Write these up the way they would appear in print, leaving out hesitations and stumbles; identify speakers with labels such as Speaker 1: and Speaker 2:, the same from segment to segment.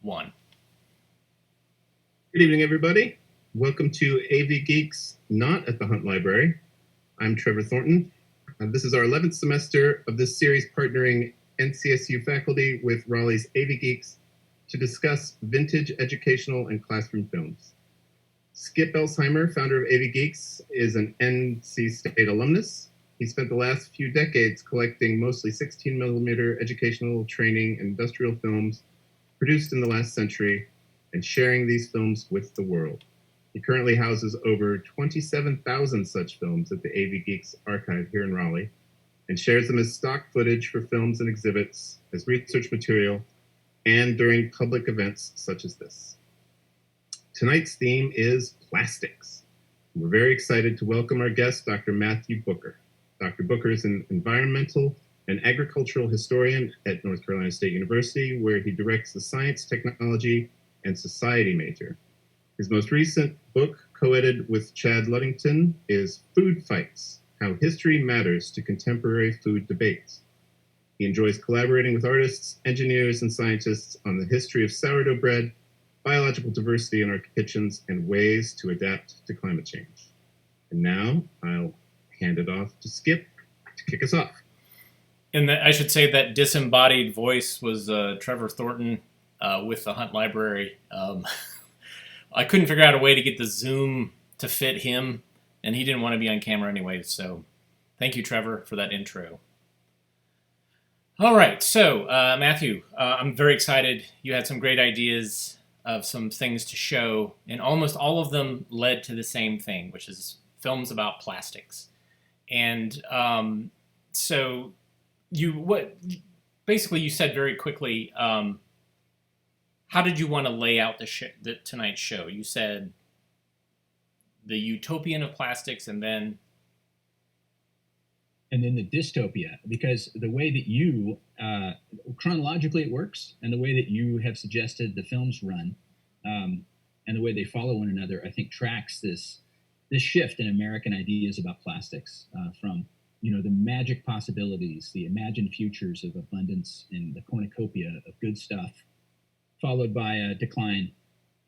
Speaker 1: 1.
Speaker 2: Good evening, everybody. Welcome to AV Geeks, not at the Hunt Library. I'm Trevor Thornton. This is our 11th semester of this series partnering NCSU faculty with Raleigh's AV Geeks to discuss vintage educational and classroom films. Skip Elsheimer, founder of AV Geeks, is an NC State alumnus. He spent the last few decades collecting mostly 16mm educational, training, and industrial films produced in the last century and sharing these films with the world. He currently houses over 27,000 such films at the AV Geeks archive here in Raleigh and shares them as stock footage for films and exhibits, as research material, and during public events such as this. Tonight's theme is plastics. We're very excited to welcome our guest, Dr. Matthew Booker. Dr. Booker is an environmental and agricultural historian at North Carolina State University, where he directs the Science, Technology, and Society major. His most recent book, co-edited with Chad Ludington, is Food Fights: How History Matters to Contemporary Food Debates. He enjoys collaborating with artists, engineers, and scientists on the history of sourdough bread, biological diversity in our kitchens, and ways to adapt to climate change. And now I'll hand it off to Skip to kick us off.
Speaker 1: And I should say that disembodied voice was Trevor Thornton with the Hunt Library. I couldn't figure out a way to get the Zoom to fit him, and he didn't want to be on camera anyway, so thank you, Trevor, for that intro. All right, so Matthew, I'm very excited. You had some great ideas of some things to show, and almost all of them led to the same thing, which is films about plastics. And so basically you said very quickly, how did you want to lay out tonight's show? You said the utopian of plastics and then
Speaker 3: the dystopia, because the way that you, chronologically it works, and the way that you have suggested the films run, and the way they follow one another, I think tracks this shift in American ideas about plastics from, the magic possibilities, the imagined futures of abundance and the cornucopia of good stuff, followed by a decline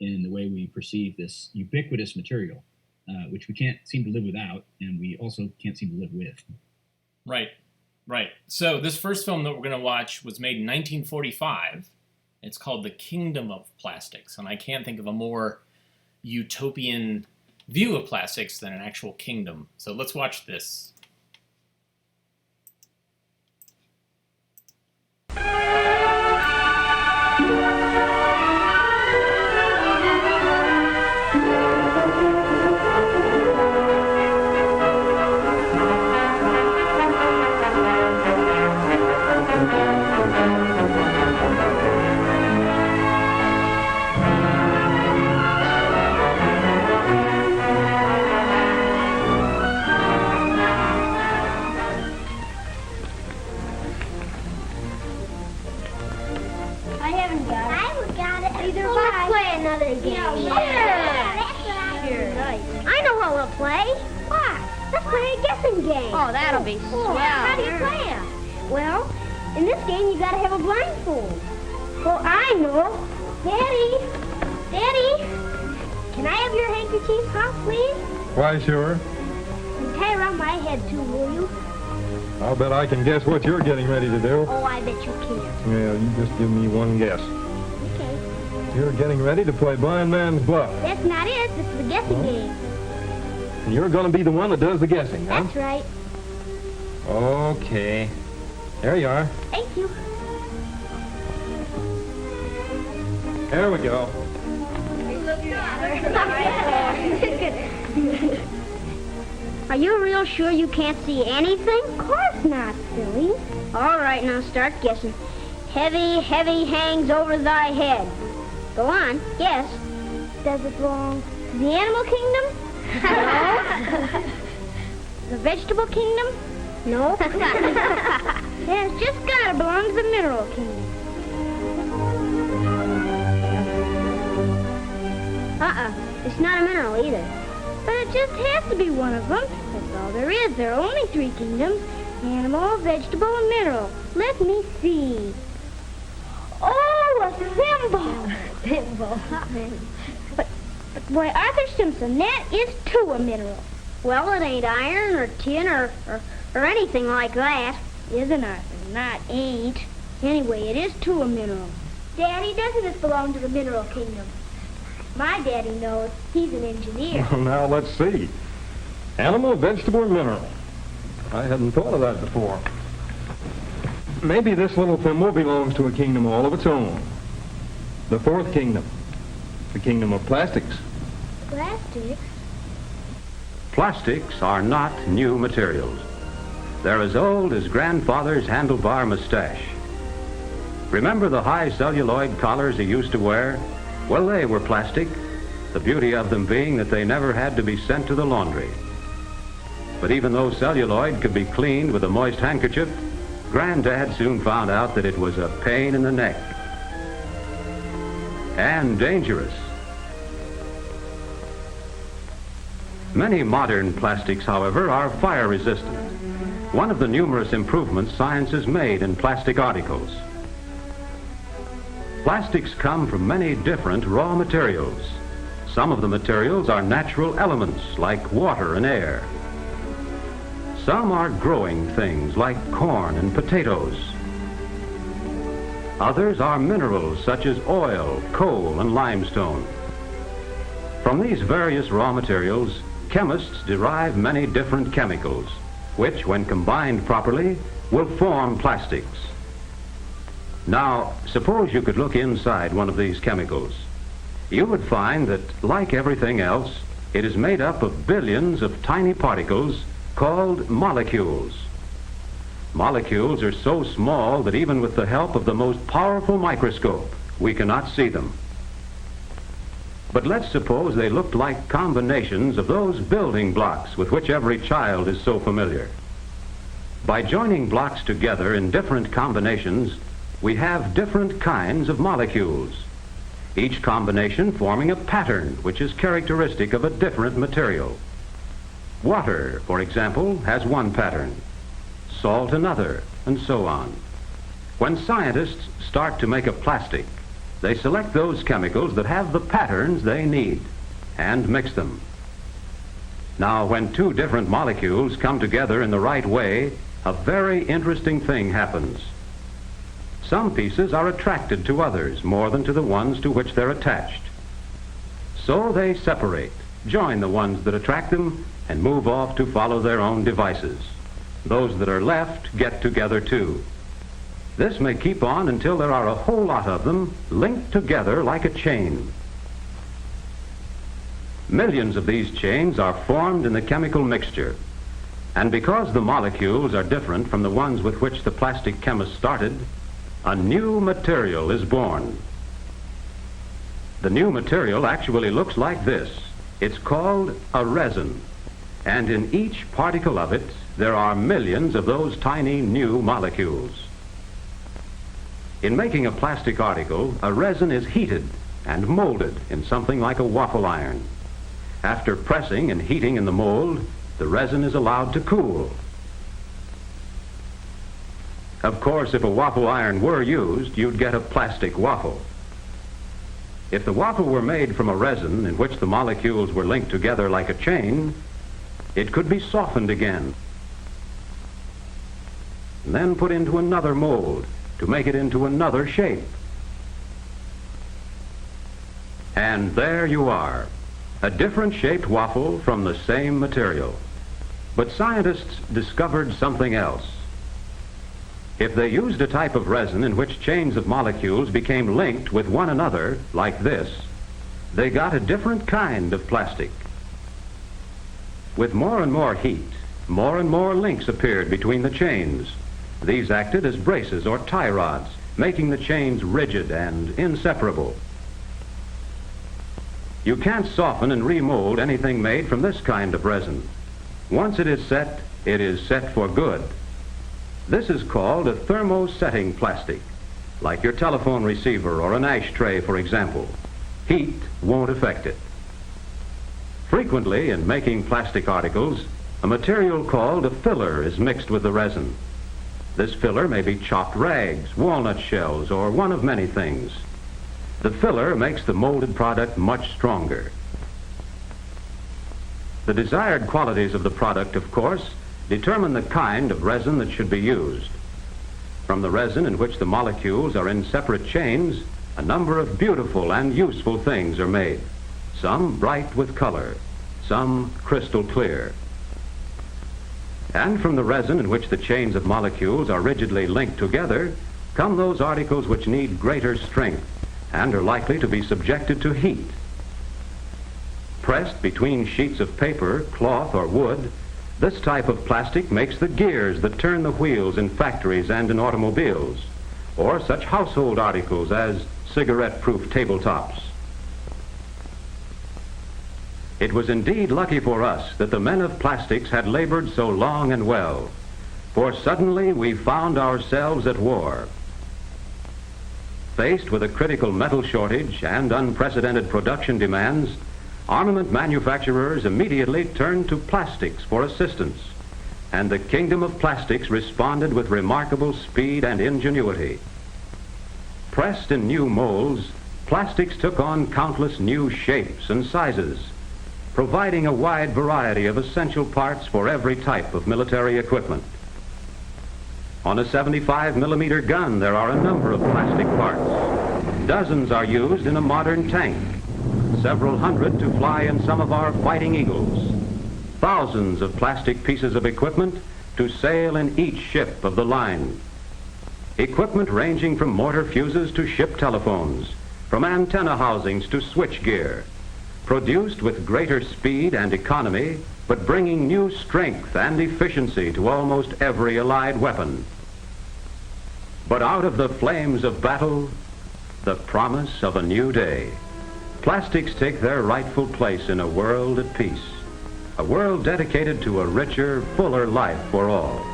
Speaker 3: in the way we perceive this ubiquitous material, which we can't seem to live without, and we also can't seem to live with.
Speaker 1: Right. So this first film that we're going to watch was made in 1945. It's called The Kingdom of Plastics, and I can't think of a more utopian view of plastics than an actual kingdom. So let's watch this.
Speaker 4: Oh, that'll be swell.
Speaker 5: How do you play it? Well, in this game, you gotta have a blindfold. Well, I know. Daddy, can I have your handkerchief, huh, please?
Speaker 6: Why, sure.
Speaker 5: And tie around my head, too, will you?
Speaker 6: I'll bet I can guess what you're getting ready to do.
Speaker 5: Oh, I bet you can.
Speaker 6: Well, you just give me one guess.
Speaker 5: Okay.
Speaker 6: You're getting ready to play blind man's bluff.
Speaker 5: That's not it. This is a guessing game.
Speaker 6: And you're going to be the one that does the guessing, huh?
Speaker 5: That's right.
Speaker 6: Okay. There you are.
Speaker 5: Thank you.
Speaker 6: There we go.
Speaker 5: Are you real sure you can't see anything? Of course not, silly. All right, now start guessing. Heavy, heavy hangs over thy head. Go on, guess. Does it belong to the animal kingdom? No. The vegetable kingdom? No. It's just gotta belong to the mineral kingdom. It's not a mineral either. But it just has to be one of them. That's all there is. There are only three kingdoms. Animal, vegetable, and mineral. Let me see. Oh, a thimble.
Speaker 4: Thimble.
Speaker 5: But boy, Arthur Simpson, that is too a mineral. Well, it ain't iron or tin or anything like that. Isn't Arthur? Not ain't. Anyway, it is too a mineral. Daddy, doesn't this belong to the mineral kingdom? My daddy knows. He's an engineer.
Speaker 6: Well, now, let's see. Animal, vegetable, or mineral? I hadn't thought of that before. Maybe this little thimble belongs to a kingdom all of its own. The fourth kingdom. The kingdom of plastics.
Speaker 5: Plastics?
Speaker 7: Plastics are not new materials. They're as old as grandfather's handlebar mustache. Remember the high celluloid collars he used to wear? Well, they were plastic, the beauty of them being that they never had to be sent to the laundry. But even though celluloid could be cleaned with a moist handkerchief, Granddad soon found out that it was a pain in the neck. And dangerous. Many modern plastics, however, are fire resistant. One of the numerous improvements science has made in plastic articles. Plastics come from many different raw materials. Some of the materials are natural elements like water and air. Some are growing things like corn and potatoes. Others are minerals such as oil, coal, and limestone. From these various raw materials, chemists derive many different chemicals, which, when combined properly, will form plastics. Now, suppose you could look inside one of these chemicals. You would find that, like everything else, it is made up of billions of tiny particles called molecules. Molecules are so small that even with the help of the most powerful microscope, we cannot see them. But let's suppose they looked like combinations of those building blocks with which every child is so familiar. By joining blocks together in different combinations, we have different kinds of molecules, each combination forming a pattern which is characteristic of a different material. Water, for example, has one pattern, salt another, and so on. When scientists start to make a plastic, they select those chemicals that have the patterns they need and mix them. Now, when two different molecules come together in the right way, a very interesting thing happens. Some pieces are attracted to others more than to the ones to which they're attached. So they separate, join the ones that attract them, and move off to follow their own devices. Those that are left get together too. This may keep on until there are a whole lot of them linked together like a chain. Millions of these chains are formed in the chemical mixture. And because the molecules are different from the ones with which the plastic chemist started, a new material is born. The new material actually looks like this. It's called a resin. And in each particle of it, there are millions of those tiny new molecules. In making a plastic article, a resin is heated and molded in something like a waffle iron. After pressing and heating in the mold, the resin is allowed to cool. Of course, if a waffle iron were used, you'd get a plastic waffle. If the waffle were made from a resin in which the molecules were linked together like a chain, it could be softened again, and then put into another mold to make it into another shape. And there you are, a different shaped waffle from the same material. But scientists discovered something else. If they used a type of resin in which chains of molecules became linked with one another, like this, they got a different kind of plastic. With more and more heat, more and more links appeared between the chains. These acted as braces or tie rods, making the chains rigid and inseparable. You can't soften and remold anything made from this kind of resin. Once it is set for good. This is called a thermosetting plastic, like your telephone receiver or an ashtray, for example. Heat won't affect it. Frequently, in making plastic articles, a material called a filler is mixed with the resin. This filler may be chopped rags, walnut shells, or one of many things. The filler makes the molded product much stronger. The desired qualities of the product, of course, determine the kind of resin that should be used. From the resin in which the molecules are in separate chains, a number of beautiful and useful things are made, some bright with color, some crystal clear. And from the resin in which the chains of molecules are rigidly linked together come those articles which need greater strength and are likely to be subjected to heat. Pressed between sheets of paper, cloth, or wood, this type of plastic makes the gears that turn the wheels in factories and in automobiles, or such household articles as cigarette-proof tabletops. It was indeed lucky for us that the men of plastics had labored so long and well, for suddenly we found ourselves at war. Faced with a critical metal shortage and unprecedented production demands, armament manufacturers immediately turned to plastics for assistance, and the kingdom of plastics responded with remarkable speed and ingenuity. Pressed in new molds, plastics took on countless new shapes and sizes, providing a wide variety of essential parts for every type of military equipment. On a 75-millimeter gun, there are a number of plastic parts. Dozens are used in a modern tank, several hundred to fly in some of our Fighting Eagles, thousands of plastic pieces of equipment to sail in each ship of the line. Equipment ranging from mortar fuses to ship telephones, from antenna housings to switch gear, produced with greater speed and economy, but bringing new strength and efficiency to almost every allied weapon. But out of the flames of battle, the promise of a new day. Plastics take their rightful place in a world at peace, a world dedicated to a richer, fuller life for all.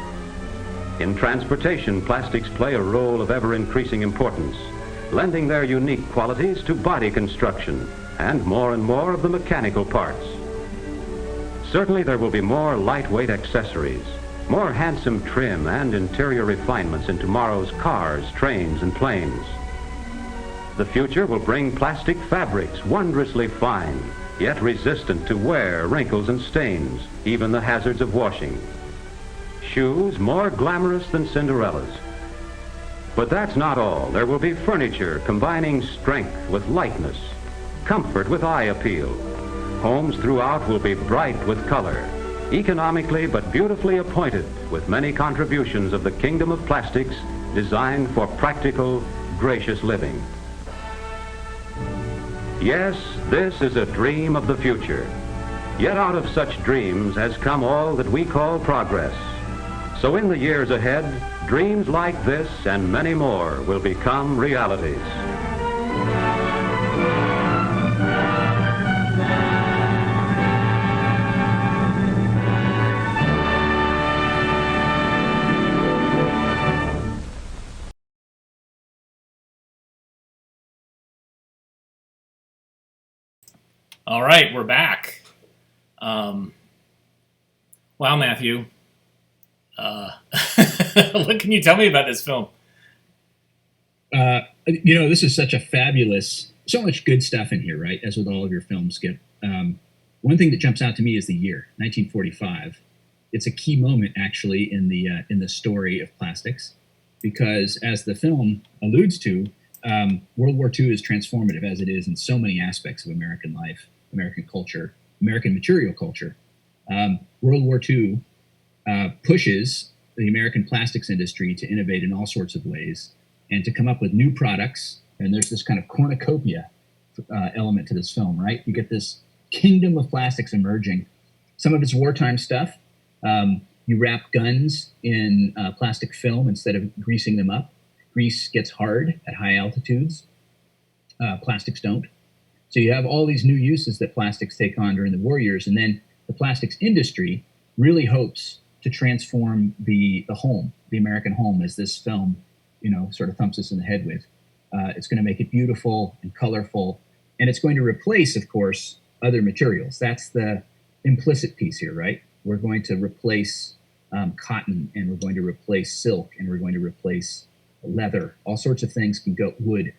Speaker 7: In transportation, plastics play a role of ever-increasing importance, lending their unique qualities to body construction and more of the mechanical parts. Certainly there will be more lightweight accessories, more handsome trim and interior refinements in tomorrow's cars, trains, and planes. The future will bring plastic fabrics wondrously fine, yet resistant to wear, wrinkles, and stains, even the hazards of washing. Shoes more glamorous than Cinderella's. But that's not all. There will be furniture combining strength with lightness, comfort with eye appeal. Homes throughout will be bright with color, economically but beautifully appointed, with many contributions of the kingdom of plastics designed for practical, gracious living. Yes, this is a dream of the future. Yet out of such dreams has come all that we call progress. So in the years ahead, dreams like this and many more will become realities.
Speaker 1: All right, we're back. Wow, Matthew. What can you tell me about this film?
Speaker 3: This is such a fabulous, so much good stuff in here, right? As with all of your films, Skip. One thing that jumps out to me is the year, 1945. It's a key moment, actually, in the story of plastics, because as the film alludes to, World War II is transformative, as it is in so many aspects of American life, American culture, American material culture. World War II pushes the American plastics industry to innovate in all sorts of ways and to come up with new products. And there's this kind of cornucopia element to this film, right? You get this kingdom of plastics emerging. Some of it's wartime stuff. You wrap guns in plastic film instead of greasing them up. Grease gets hard at high altitudes. Plastics don't. So you have all these new uses that plastics take on during the war years. And then the plastics industry really hopes to transform the home, the American home, as this film, sort of thumps us in the head with. It's going to make it beautiful and colorful. And it's going to replace, of course, other materials. That's the implicit piece here, right? We're going to replace cotton, and we're going to replace silk, and we're going to replace leather. All sorts of things can go, wood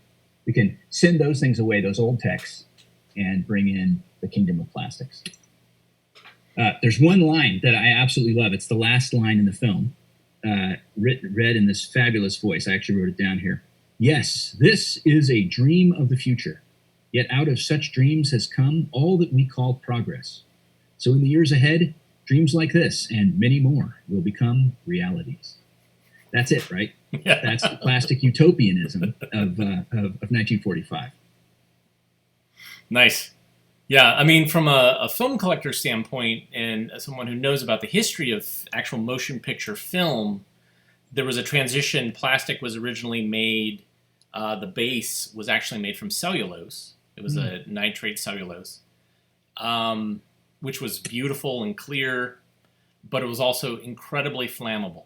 Speaker 3: we can send those things away, those old texts, and bring in the kingdom of plastics. There's one line that I absolutely love. It's the last line in the film, read in this fabulous voice. I actually wrote it down here. Yes, this is a dream of the future. Yet out of such dreams has come all that we call progress. So in the years ahead, dreams like this and many more will become realities. That's it, right? That's the plastic utopianism of 1945.
Speaker 1: Nice. Yeah, I mean, from a film collector standpoint and as someone who knows about the history of actual motion picture film, there was a transition. Plastic was originally made, the base was actually made from cellulose. It was a nitrate cellulose, which was beautiful and clear, but it was also incredibly flammable.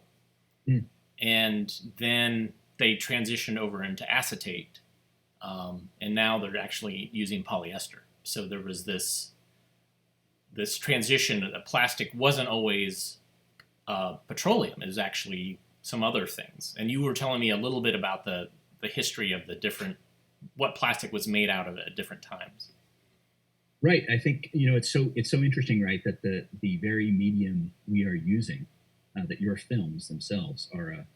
Speaker 1: And then they transitioned over into acetate, and now they're actually using polyester. So there was this transition. Plastic wasn't always petroleum. It was actually some other things. And you were telling me a little bit about the history of the different, what plastic was made out of at different times.
Speaker 3: Right. I think, it's so interesting, right, that the very medium we are using, that your films themselves are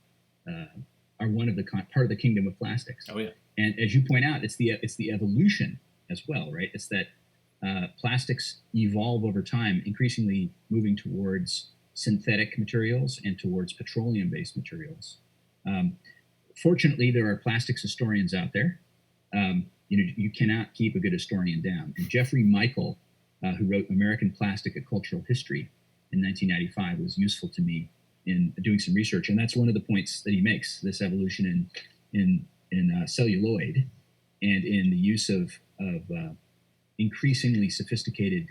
Speaker 3: one of the part of the kingdom of plastics.
Speaker 1: Oh yeah.
Speaker 3: And as you point out, it's the evolution as well, right? It's that plastics evolve over time, increasingly moving towards synthetic materials and towards petroleum-based materials. Fortunately, there are plastics historians out there. You cannot keep a good historian down. And Jeffrey Michael, who wrote American Plastic: A Cultural History in 1995, was useful to me in doing some research. And that's one of the points that he makes, this evolution in celluloid and in the use of increasingly sophisticated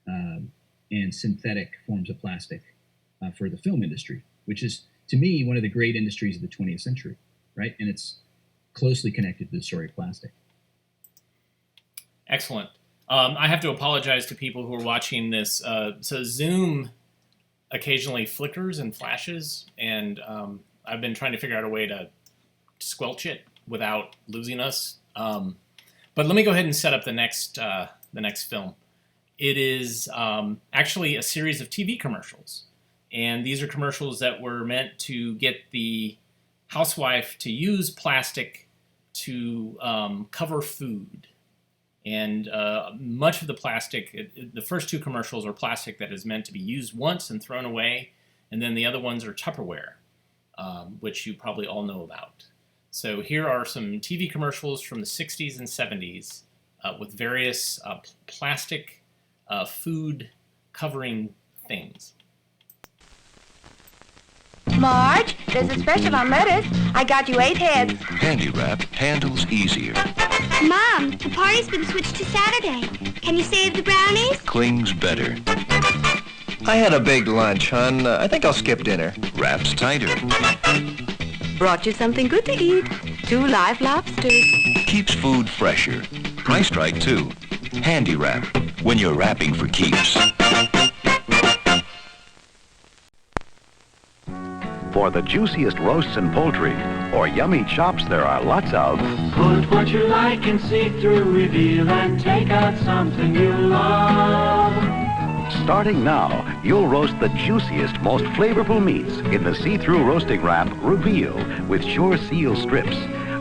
Speaker 3: and synthetic forms of plastic for the film industry, which is, to me, one of the great industries of the 20th century, right? And it's closely connected to the story of plastic.
Speaker 1: Excellent. I have to apologize to people who are watching this. So Zoom occasionally flickers and flashes, and I've been trying to figure out a way to squelch it without losing us. But let me go ahead and set up the next film. It is actually a series of TV commercials, and these are commercials that were meant to get the housewife to use plastic to cover food. And much of the plastic, the first two commercials are plastic that is meant to be used once and thrown away, and then the other ones are Tupperware, which you probably all know about. So here are some TV commercials from the 60s and 70s with various plastic food covering things.
Speaker 8: Marge, there's a special on lettuce. I got you 8 heads.
Speaker 9: Handy Wrap handles easier.
Speaker 5: Mom, the party's been switched to Saturday. Can you save the brownies?
Speaker 9: Clings better.
Speaker 10: I had a big lunch, hon. I think I'll skip dinner.
Speaker 9: Wraps tighter.
Speaker 8: Brought you something good to eat. 2 live lobsters.
Speaker 9: Keeps food fresher. Priced right, too. Handy Wrap. When you're wrapping for keeps.
Speaker 11: For the juiciest roasts and poultry, or yummy chops there are lots of.
Speaker 12: Put what you like in see-through reveal and take out something you love.
Speaker 11: Starting now, you'll roast the juiciest, most flavorful meats in the see-through roasting wrap Reveal with Sure Seal strips.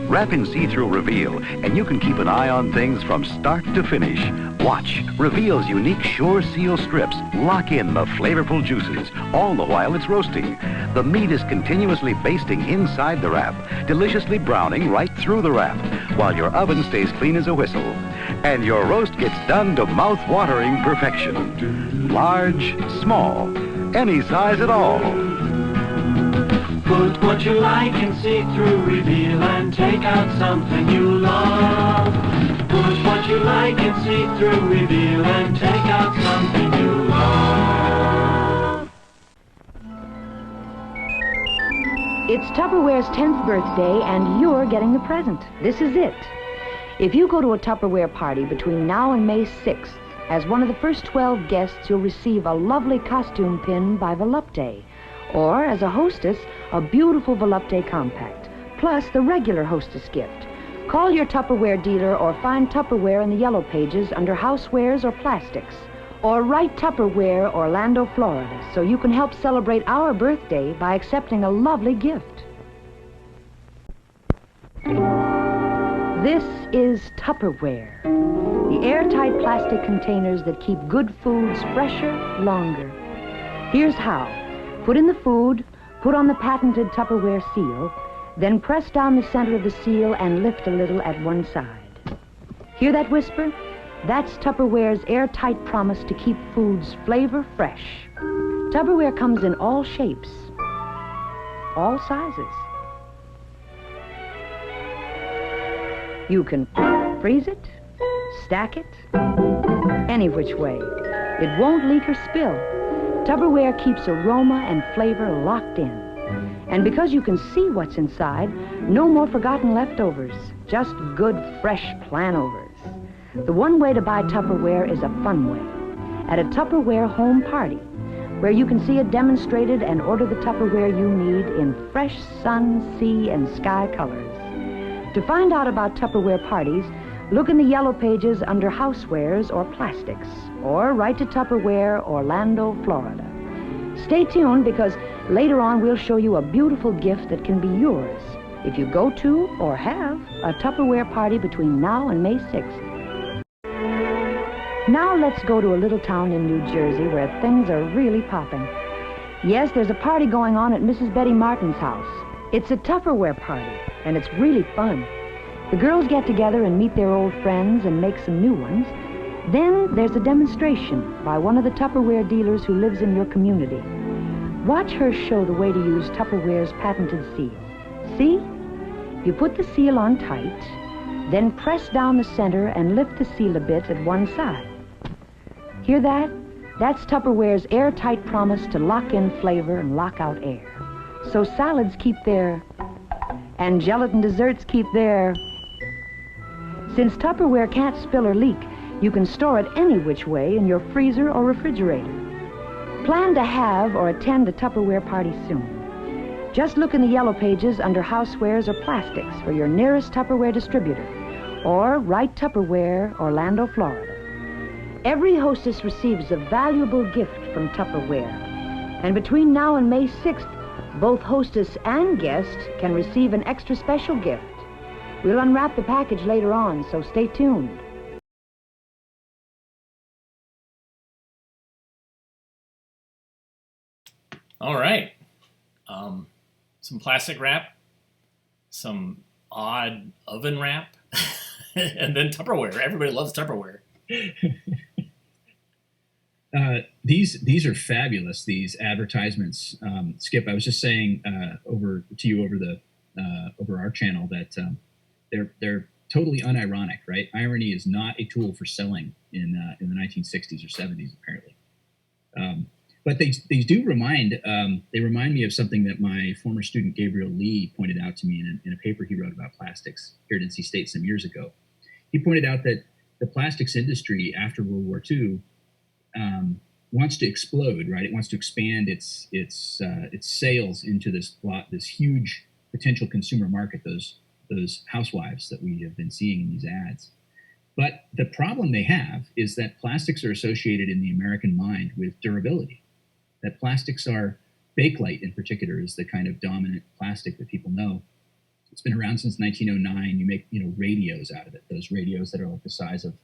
Speaker 11: Wrap in see-through Reveal, and you can keep an eye on things from start to finish. Watch Reveal's unique Sure Seal strips lock in the flavorful juices, all the while it's roasting. The meat is continuously basting inside the wrap, deliciously browning right through the wrap, while your oven stays clean as a whistle. And your roast gets done to mouth-watering perfection. Large, small, any size at all.
Speaker 12: Put what you like in see-through reveal and take out something you love. Put what you like in see-through reveal and take out something you love.
Speaker 13: It's Tupperware's 10th birthday, and you're getting the present. This is it. If you go to a Tupperware party between now and May 6th, as one of the first 12 guests, you'll receive a lovely costume pin by Volupte. Or, as a hostess, a beautiful Volupte compact, plus the regular hostess gift. Call your Tupperware dealer or find Tupperware in the yellow pages under housewares or plastics. Or write Tupperware, Orlando, Florida, so you can help celebrate our birthday by accepting a lovely gift. This is Tupperware, the airtight plastic containers that keep good foods fresher, longer. Here's how. Put in the food, put on the patented Tupperware seal, then press down the center of the seal and lift a little at one side. Hear that whisper? That's Tupperware's airtight promise to keep foods flavor fresh. Tupperware comes in all shapes, all sizes. You can freeze it, stack it, any which way. It won't leak or spill. Tupperware keeps aroma and flavor locked in. And because you can see what's inside, no more forgotten leftovers, just good, fresh planovers. The one way to buy Tupperware is a fun way. At a Tupperware home party, where you can see it demonstrated and order the Tupperware you need in fresh sun, sea, and sky colors. To find out about Tupperware parties, look in the yellow pages under housewares or plastics, or write to Tupperware, Orlando, Florida. Stay tuned because later on we'll show you a beautiful gift that can be yours if you go to or have a Tupperware party between now and May 6th. Now let's go to a little town in New Jersey where things are really popping. Yes, there's a party going on at Mrs. Betty Martin's house. It's a Tupperware party, and it's really fun. The girls get together and meet their old friends and make some new ones. Then there's a demonstration by one of the Tupperware dealers who lives in your community. Watch her show the way to use Tupperware's patented seal. See? You put the seal on tight, then press down the center and lift the seal a bit at one side. Hear that? That's Tupperware's airtight promise to lock in flavor and lock out air. So salads keep their, and gelatin desserts keep their. Since Tupperware can't spill or leak, you can store it any which way in your freezer or refrigerator. Plan to have or attend a Tupperware party soon. Just look in the yellow pages under housewares or plastics for your nearest Tupperware distributor, or write Tupperware, Orlando, Florida. Every hostess receives a valuable gift from Tupperware, and between now and May 6th, both hostess and guest can receive an extra special gift. We'll unwrap the package later on, so stay tuned.
Speaker 1: All right. Some plastic wrap, some odd oven wrap, and then Tupperware. Everybody loves Tupperware.
Speaker 3: These are fabulous, these advertisements. Skip, I was just saying over to you over our channel that they're totally unironic, right? Irony is not a tool for selling in the 1960s or 70s, apparently. But they do remind me of something that my former student Gabriel Lee pointed out to me in a paper he wrote about plastics here at NC State some years ago. He pointed out that the plastics industry after World War II wants to explode, right? It wants to expand its sales into this huge potential consumer market, those housewives that we have been seeing in these ads. But the problem they have is that plastics are associated in the American mind with durability. That plastics are, Bakelite in particular is the kind of dominant plastic that people know. It's been around since 1909. You make radios out of it, those radios that are like the size of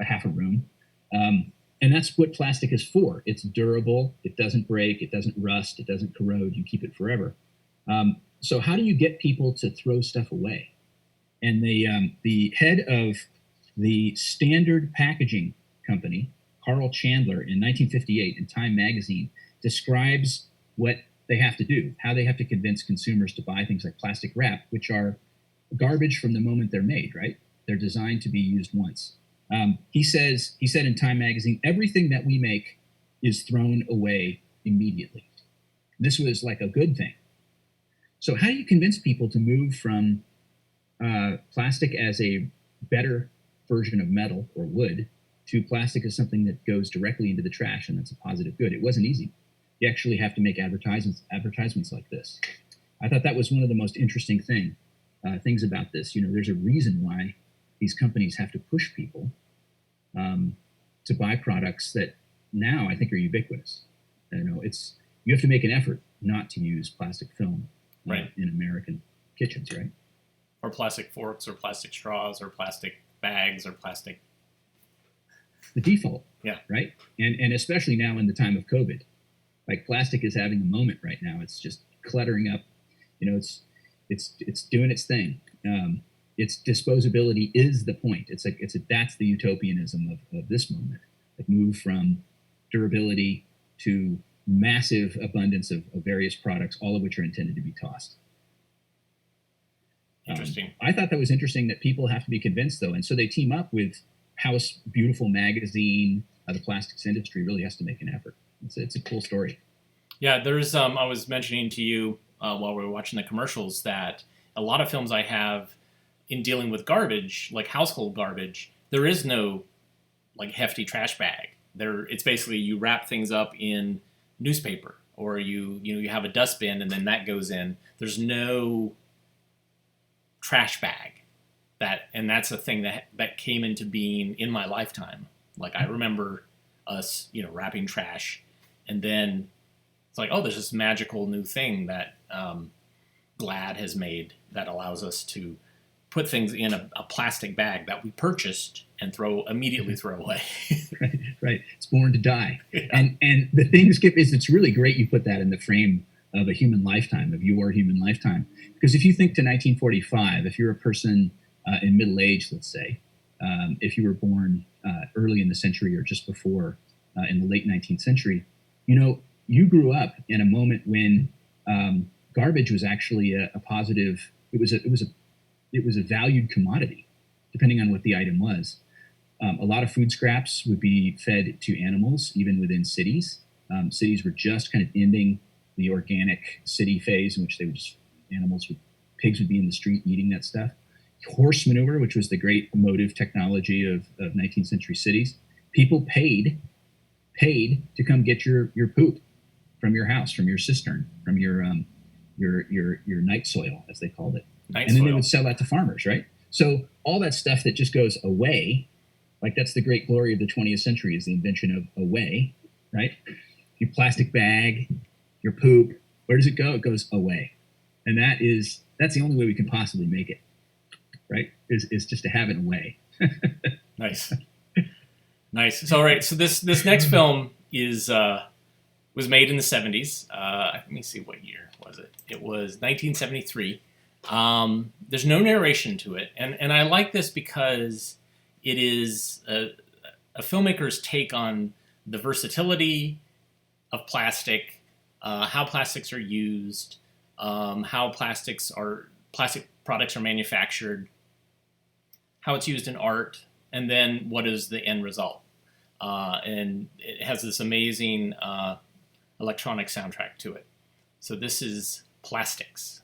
Speaker 3: a half a room. And that's what plastic is for. It's durable, it doesn't break, it doesn't rust, it doesn't corrode, you keep it forever. So how do you get people to throw stuff away? And the head of the Standard Packaging Company, Carl Chandler, in 1958 in Time magazine, describes what they have to do, how they have to convince consumers to buy things like plastic wrap, which are garbage from the moment they're made, right? They're designed to be used once. He said in Time magazine, everything that we make is thrown away immediately. This was like a good thing. So how do you convince people to move from plastic as a better version of metal or wood to plastic as something that goes directly into the trash and that's a positive good? It wasn't easy. You actually have to make advertisements like this. I thought that was one of the most interesting things things about this. There's a reason why these companies have to push people to buy products that now I think are ubiquitous. You have to make an effort not to use plastic film in American kitchens, right?
Speaker 1: Or plastic forks, or plastic straws, or plastic bags, or plastic.
Speaker 3: The default.
Speaker 1: Yeah.
Speaker 3: Right. And especially now in the time of COVID, like plastic is having a moment right now. It's just cluttering up. It's doing its thing. Its disposability is the point. That's the utopianism of this moment. Like move from durability to massive abundance of various products, all of which are intended to be tossed.
Speaker 1: Interesting.
Speaker 3: I thought that was interesting that people have to be convinced, though. And so they team up with House Beautiful Magazine. The plastics industry really has to make an effort. It's a cool story.
Speaker 1: Yeah, there's, I was mentioning to you while we were watching the commercials that a lot of films I have in dealing with garbage, like household garbage, there is no like hefty trash bag. It's basically you wrap things up in newspaper, or you have a dustbin and then that goes in. There's no trash bag. That's a thing that came into being in my lifetime. Like I remember us, wrapping trash, and then it's like, oh, there's this magical new thing that Glad has made that allows us to put things in a plastic bag that we purchased and immediately throw away.
Speaker 3: Right. It's born to die.
Speaker 1: Yeah.
Speaker 3: And the thing, Skip, is it's really great you put that in the frame of a human lifetime, of your human lifetime. Because if you think to 1945, if you're a person in middle age, let's say, if you were born early in the century or just before in the late 19th century, you grew up in a moment when garbage was actually a positive. It was a valued commodity, depending on what the item was. A lot of food scraps would be fed to animals, even within cities. Cities were just kind of ending the organic city phase, in which pigs would be in the street eating that stuff. Horse manure, which was the great motive technology of 19th century cities. People paid to come get your poop from your house, from your cistern, from your night soil, as they called it. And then they would sell that to farmers, right? So all that stuff that just goes away, like that's the great glory of the 20th century, is the invention of away, right? Your plastic bag, your poop, where does it go? It goes away. And that's the only way we can possibly make it, right? Is just to have it away.
Speaker 1: Nice. Nice. So, all right. So this next film was made in the 70s. Let me see, what year was it? It was 1973. There's no narration to it. And I like this because it is a filmmaker's take on the versatility of plastic, how plastics are used, how plastic products are manufactured, how it's used in art, and then what is the end result. And it has this amazing electronic soundtrack to it. So this is Plastics.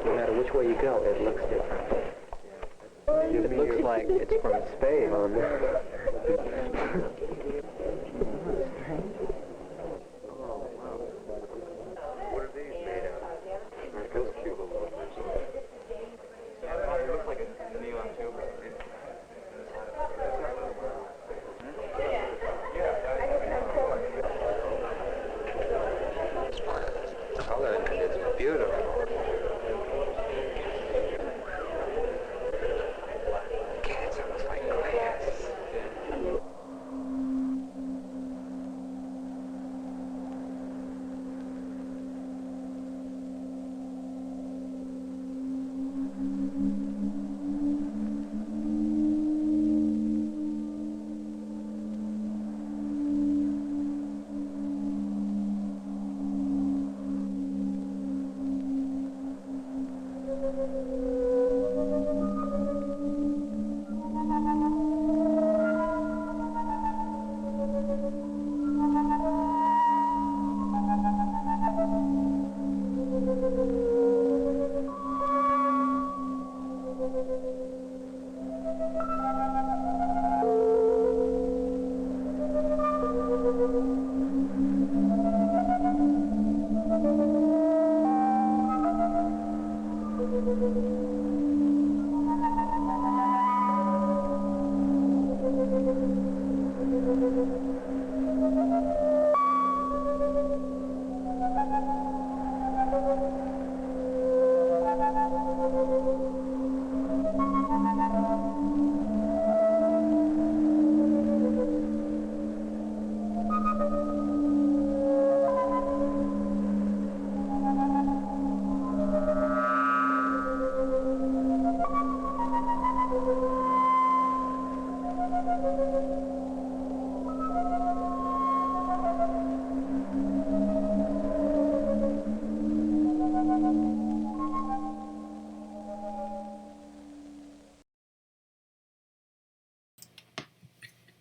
Speaker 14: No matter which way you go, it looks different. It looks like it's from space.
Speaker 15: What are these made of? Ghost cube aluminum. It looks like a neon tube. Color, it's beautiful. It's almost like glass.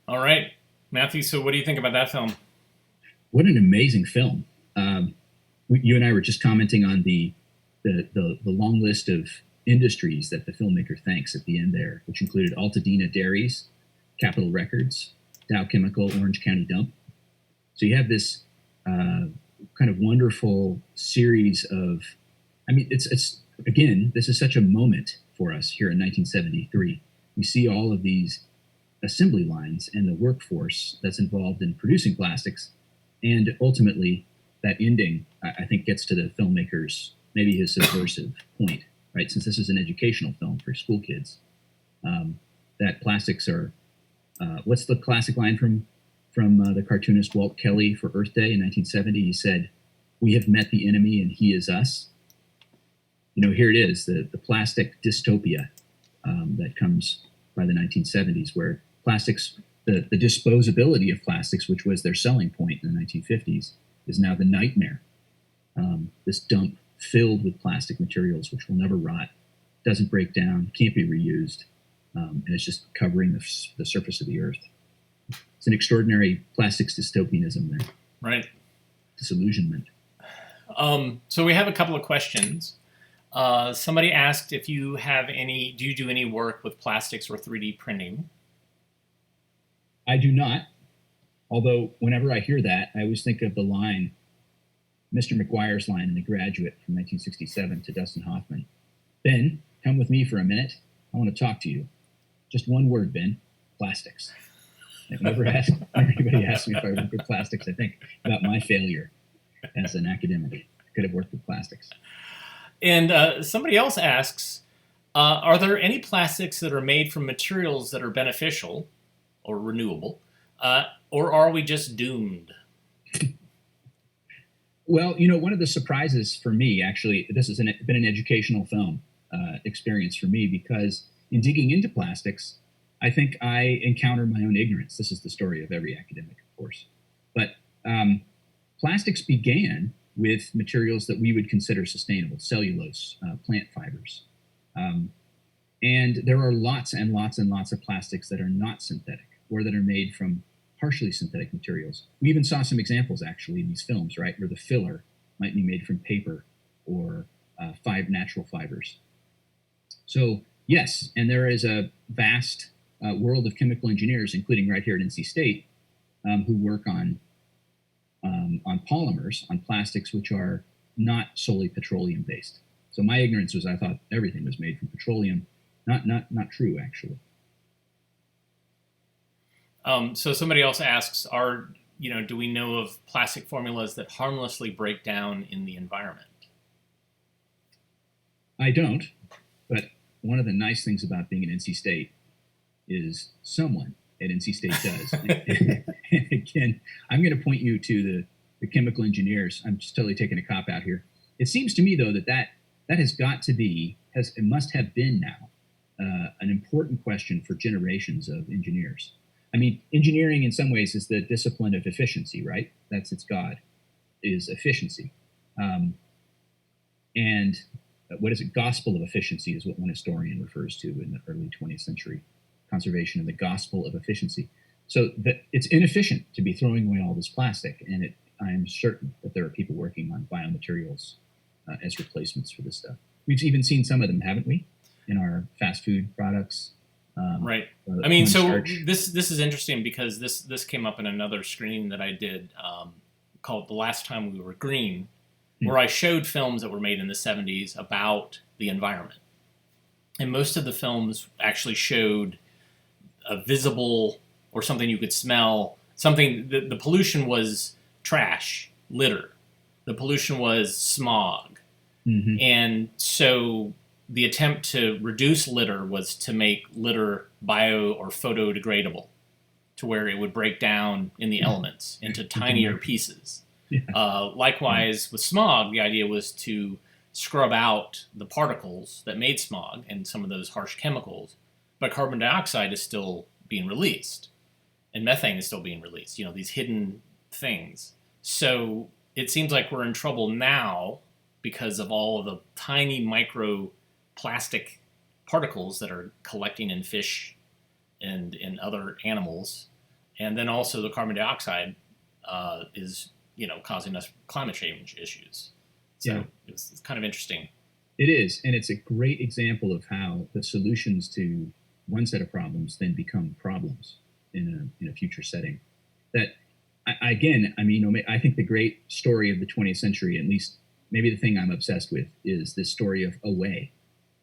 Speaker 1: All right, Matthew, so what do you think about that film?
Speaker 3: What an amazing film. You and I were just commenting on the long list of industries that the filmmaker thanks at the end there, which included Altadena Dairies, Capitol Records, Dow Chemical, Orange County Dump. So you have this kind of wonderful series of, I mean, it's again, this is such a moment for us here in 1973. We see all of these assembly lines and the workforce that's involved in producing plastics. And ultimately, that ending, I think, gets to the filmmaker's, maybe his subversive point, right? Since this is an educational film for school kids, that plastics are, what's the classic line from the cartoonist Walt Kelly for Earth Day in 1970? He said, "We have met the enemy and he is us." You know, here it is, the plastic dystopia that comes by the 1970s, where plastics, the disposability of plastics, which was their selling point in the 1950s, is now the nightmare. This dump filled with plastic materials, which will never rot, doesn't break down, can't be reused, and it's just covering the surface of the earth. It's an extraordinary plastics dystopianism there.
Speaker 1: Right.
Speaker 3: Disillusionment.
Speaker 1: So we have a couple of questions. Somebody asked if you have any, do you do any work with plastics or 3D printing?
Speaker 3: I do not. Although whenever I hear that, I always think of the line, Mr. McGuire's line in The Graduate from 1967 to Dustin Hoffman. "Ben, come with me for a minute. I want to talk to you. Just one word, Ben. Plastics." Whenever anybody asks me if I work with plastics, I think about my failure as an academic. I could have worked with plastics.
Speaker 1: And somebody else asks, are there any plastics that are made from materials that are beneficial or renewable, or are we just doomed?
Speaker 3: Well, you know, one of the surprises for me, actually, this has been an educational film. experience for me, because in digging into plastics, I think I encountered my own ignorance. This is the story of every academic, of course. But plastics began with materials that we would consider sustainable, cellulose, plant fibers. And there are lots and lots and lots of plastics that are not synthetic, or that are made from partially synthetic materials. We even saw some examples, actually, in these films, right, where the filler might be made from paper or natural fibers. So, yes, and there is a vast world of chemical engineers, including right here at NC State, who work on polymers, on plastics which are not solely petroleum-based. So my ignorance was I thought everything was made from petroleum. Not true, actually.
Speaker 1: So somebody else asks, do we know of plastic formulas that harmlessly break down in the environment?
Speaker 3: I don't, but one of the nice things about being at NC State is someone at NC State does. And again, I'm going to point you to the chemical engineers. I'm just totally taking a cop out here. It seems to me, though, that has got to be, it must have been now, an important question for generations of engineers. I mean, engineering in some ways is the discipline of efficiency, right? That's its god, is efficiency. And what is it? Gospel of efficiency is what one historian refers to in the early 20th century. Conservation and the gospel of efficiency. So that it's inefficient to be throwing away all this plastic, and I'm certain that there are people working on biomaterials as replacements for this stuff. We've even seen some of them, haven't we, in our fast food products?
Speaker 1: Right. I mean, so this is interesting because this came up in another screening that I did called The Last Time We Were Green, where I showed films that were made in the 70s about the environment. And most of the films actually showed a visible or something you could smell, something, the pollution was trash, litter. The pollution was smog. Mm-hmm. And so the attempt to reduce litter was to make litter bio or photodegradable, to where it would break down in the elements into tinier pieces. Yeah. Likewise, with smog, the idea was to scrub out the particles that made smog and some of those harsh chemicals, but carbon dioxide is still being released, and methane is still being released, these hidden things. So it seems like we're in trouble now because of all of the tiny micro plastic particles that are collecting in fish and in other animals. And then also the carbon dioxide is, causing us climate change issues. So it's kind of interesting.
Speaker 3: It is. And it's a great example of how the solutions to one set of problems then become problems in a future setting. That, I think the great story of the 20th century, at least maybe the thing I'm obsessed with, is this story of away.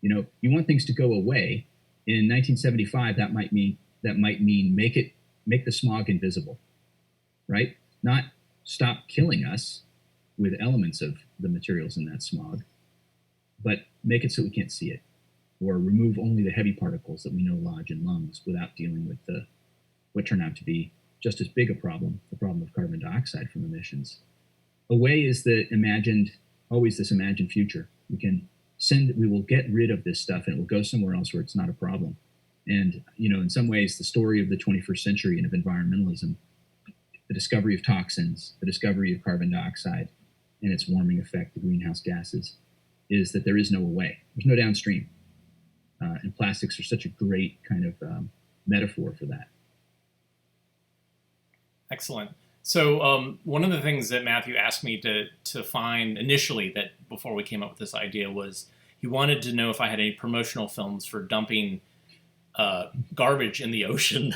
Speaker 3: You want things to go away. In 1975, that might mean make the smog invisible, right? Not stop killing us with elements of the materials in that smog, but make it so we can't see it, or remove only the heavy particles that we know lodge in lungs without dealing with what turned out to be just as big a problem, the problem of carbon dioxide from emissions. Away is always this imagined future. We will get rid of this stuff and it will go somewhere else where it's not a problem. And, in some ways, the story of the 21st century and of environmentalism, the discovery of toxins, the discovery of carbon dioxide and its warming effect, the greenhouse gases, is that there is no away. There's no downstream. And plastics are such a great kind of metaphor for that.
Speaker 1: Excellent. So one of the things that Matthew asked me to find initially, that before we came up with this idea, was he wanted to know if I had any promotional films for dumping garbage in the ocean.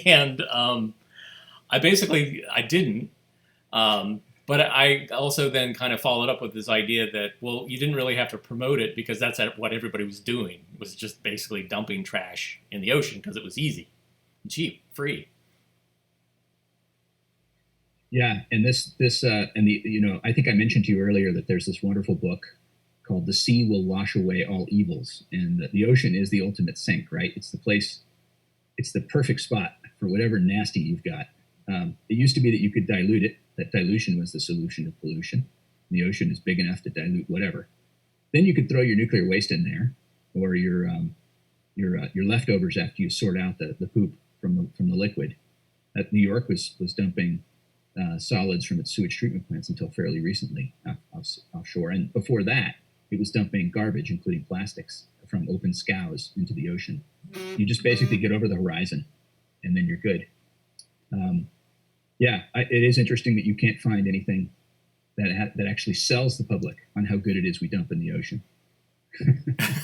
Speaker 1: And I didn't. But I also then kind of followed up with this idea that, well, you didn't really have to promote it because that's what everybody was doing, was just basically dumping trash in the ocean because it was easy, cheap, free.
Speaker 3: Yeah, and I think I mentioned to you earlier that there's this wonderful book called "The Sea Will Wash Away All Evils," and the ocean is the ultimate sink, right? It's the place, it's the perfect spot for whatever nasty you've got. It used to be that you could dilute it. That dilution was the solution of pollution. The ocean is big enough to dilute whatever. Then you could throw your nuclear waste in there, or your leftovers after you sort out the poop from the liquid. New York was dumping solids from its sewage treatment plants until fairly recently offshore, and before that, it was dumping garbage, including plastics, from open scows into the ocean. You just basically get over the horizon, and then you're good. It is interesting that you can't find anything that actually sells the public on how good it is we dump in the ocean.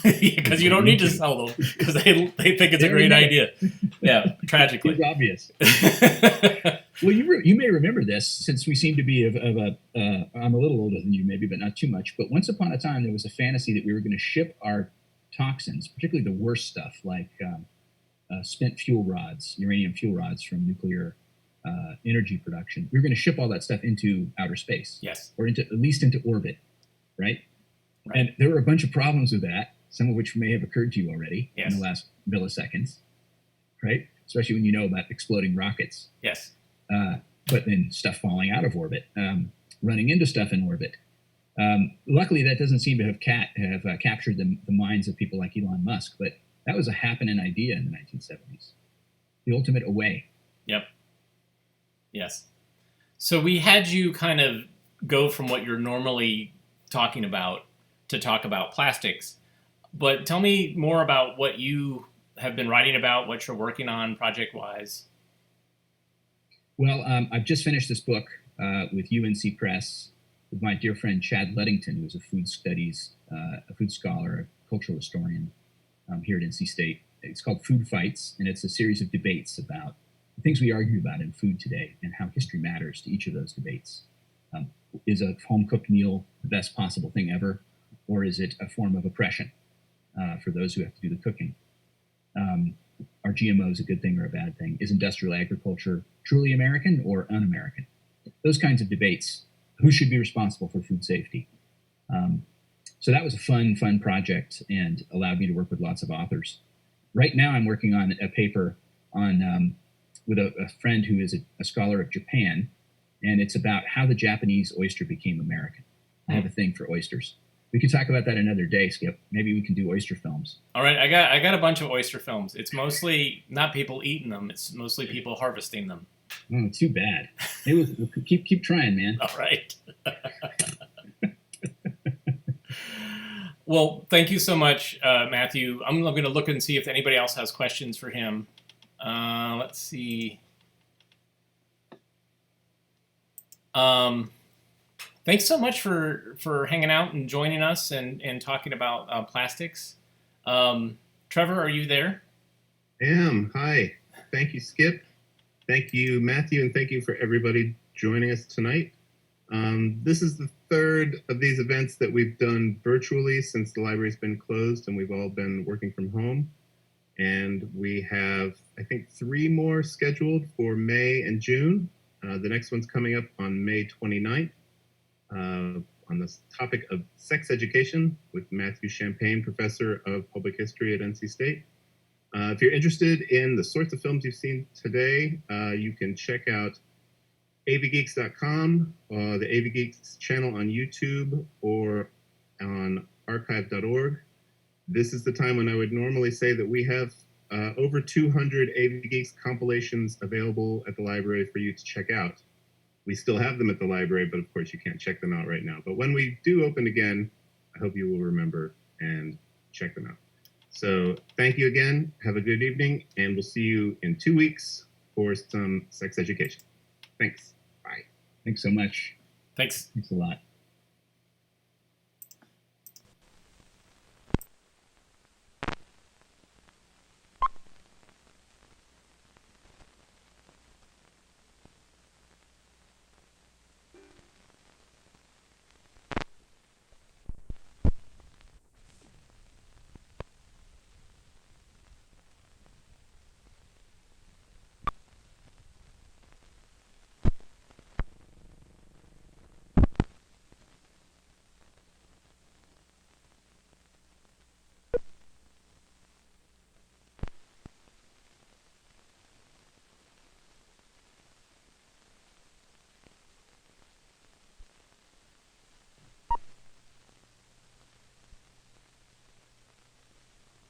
Speaker 1: Because you don't need to sell them, because they think it's a great idea. Yeah, tragically.
Speaker 3: It's obvious. Well, you may remember this, since we seem to be I'm a little older than you maybe, but not too much. But once upon a time, there was a fantasy that we were going to ship our toxins, particularly the worst stuff like spent fuel rods, uranium fuel rods from nuclear energy production. We were going to ship all that stuff into outer space.
Speaker 1: Yes.
Speaker 3: Or at least into orbit, right? And there were a bunch of problems with that, some of which may have occurred to you already in the last milliseconds, right? Especially when you know about exploding rockets.
Speaker 1: Yes.
Speaker 3: But then stuff falling out of orbit, running into stuff in orbit. Luckily, that doesn't seem to have captured the minds of people like Elon Musk, but that was a happening idea in the 1970s. The ultimate away.
Speaker 1: Yep. Yes. So we had you kind of go from what you're normally talking about to talk about plastics, but tell me more about what you have been writing about, what you're working on project-wise.
Speaker 3: Well, I've just finished this book with UNC Press with my dear friend Chad Ludington, who is a food studies, a food scholar, a cultural historian here at NC State. It's called Food Fights, and it's a series of debates about the things we argue about in food today and how history matters to each of those debates. Is a home-cooked meal the best possible thing ever, or is it a form of oppression for those who have to do the cooking? Are GMOs a good thing or a bad thing? Is industrial agriculture truly American or un-American? Those kinds of debates. Who should be responsible for food safety? So that was a fun project and allowed me to work with lots of authors. Right now I'm working on a paper on with a friend who is a scholar of Japan, and it's about how the Japanese oyster became American. I have a thing for oysters. We could talk about that another day, Skip. Maybe we can do oyster films.
Speaker 1: All right, I got a bunch of oyster films. It's mostly not people eating them. It's mostly people harvesting them.
Speaker 3: Oh, too bad. Maybe we'll keep trying, man.
Speaker 1: All right. Well, thank you so much, Matthew. I'm going to look and see if anybody else has questions for him. Let's see. Thanks so much for hanging out and joining us and talking about plastics. Trevor, are you there?
Speaker 2: I am. Hi. Thank you, Skip. Thank you, Matthew, and thank you for everybody joining us tonight. This is the third of these events that we've done virtually since the library's been closed and we've all been working from home. And we have, I think, 3 more scheduled for May and June. The next one's coming up on May 29th on this topic of sex education with Matthew Champagne, professor of public history at NC State. If you're interested in the sorts of films you've seen today, you can check out avgeeks.com, the AV Geeks channel on YouTube, or on archive.org. This is the time when I would normally say that we have over 200 AV Geeks compilations available at the library for you to check out. We still have them at the library, but of course you can't check them out right now. But when we do open again, I hope you will remember and check them out. So thank you again. Have a good evening, and we'll see you in 2 weeks for some sex education. Thanks. Bye.
Speaker 3: Thanks so much.
Speaker 1: Thanks.
Speaker 3: Thanks a lot.